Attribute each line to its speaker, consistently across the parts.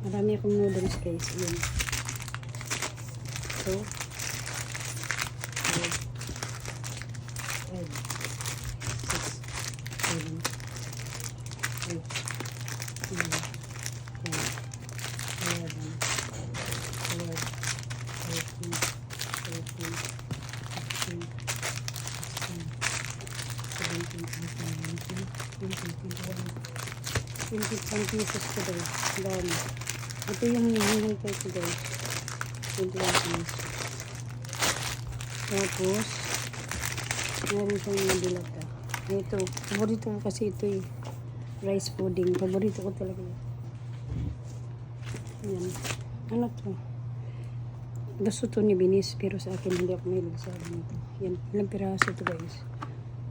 Speaker 1: Marami akong noodles guys. Ayan. So, 5, 6, 7, 8, 9, 10, 11, 12, 13, 14, 15, 16, 17, 18, 19, 20, 21 pesos ko guys. Dami. Ito yung hinihingi ko ito guys. 21 pesos. Tapos, meron siyang mga dilata. Ito, paborito ko kasi ito eh. Rice pudding. Paborito ko talaga yun. Ayan. Ano to? Gusto to ni Binis, pero sa akin hindi ako mahilig sa ganito. Yan. Ilang piraso to guys.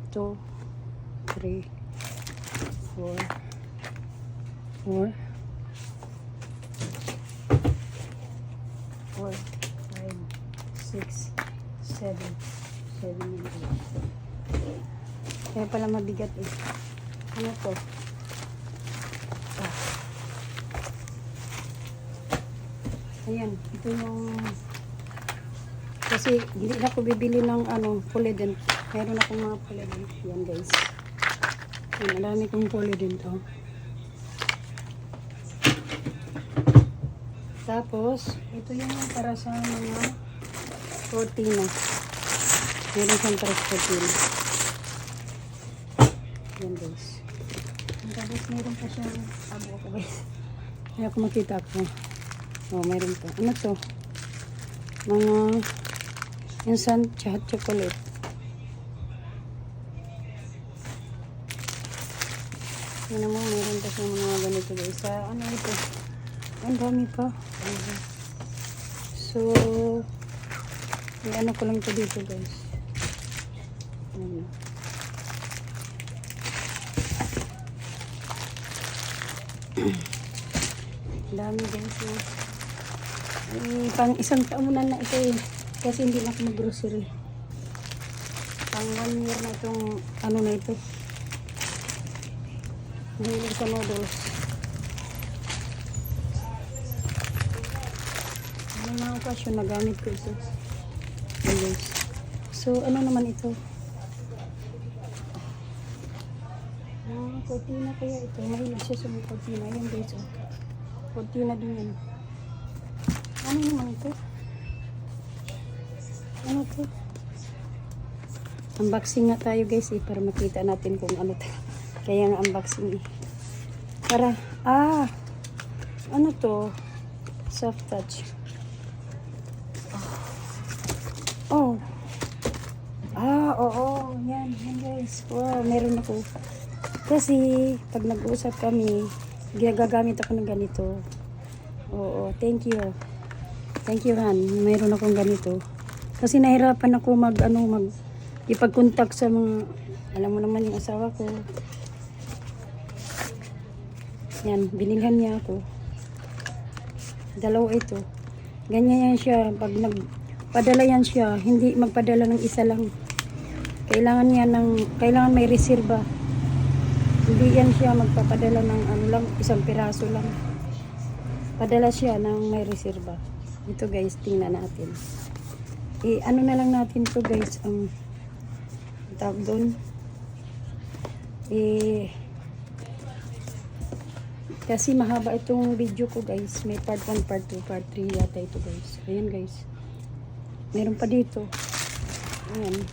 Speaker 1: 2, 3, 4, 4, 5, 6, 7, 7, 8. Kaya pala mabigat eh. Ano to? Ayan, ito yung kasi hindi na ako bibili ng ano, Polident. Meron akong mga Polident. Yan guys. Yan, marami kong Polident oh. Tapos, ito yung para sa mga cortina. Meron siyang press cortina. Yan guys. Tapos meron pa siyang abo ako guys. Kaya ako makita ko. Oh, meron pa. Ano to? Mga instant chocolate. Yan naman, meron pa siyang mga ganito guys. Sa ano ito? Ang dami pa. So, ano ko lang ito dito guys. Ayan. Dami guys. Pang isang taon na ito eh. Kasi hindi na ako mag-grocery. Pang 1 year na itong ano na ito. Mahilig sa noodles. Ano mga okasyon na gamit ko ito. Guys. So, ano naman ito? Cortina kaya ito. Mahilig siya sa mga cortina. Ayan guys. Oh. Cortina din yan. Ano naman ito? Ano ito? Unboxing nga tayo guys eh. Para makita natin kung ano ito. Kaya nga unboxing eh. Para, ano to? Soft touch. Oh. Oo. Yan guys. Wow, meron ako. Kasi, pag nag-uusap kami, gagamit ako ng ganito. Oo, thank you. Thank you, Han. Mayroon akong ganito. Kasi nahirapan ako ipag-contact sa mga, alam mo naman yung asawa ko. Yan, binilhan niya ako. Dalawa ito. Ganyan yan siya. Pag nagpadala yan siya, hindi magpadala ng isa lang. Kailangan may reserba. Hindi yan siya magpapadala ng isang piraso lang. Padala siya ng may reserba. Ito guys, tingnan natin. Ano na lang natin to guys, tawag doon. Kasi mahaba itong video ko guys. May part 1, part 2, part 3 yata ito guys. Ayan guys. Meron pa dito. Ayan.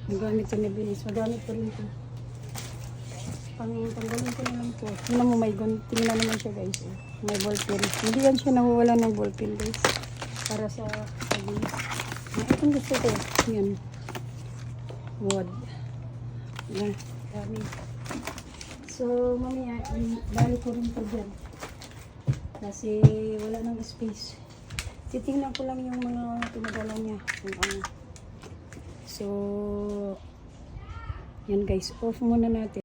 Speaker 1: Magamit ito ni Binis. Magamit ko rin ito. Panggalin ko na lang ito. Tingnan mo, tingnan naman siya guys. May ballpen. Hindi yan siya nawawala ng ballpen guys. Para sa Binis. Itong gusto ko. Yan. Wood. Yan. Dami. So, mamaya, balik ko rin ito dyan. Kasi wala nang space. Titingnan ko lang yung mga pinadala niya. Kung ano. So, yan guys, off muna natin.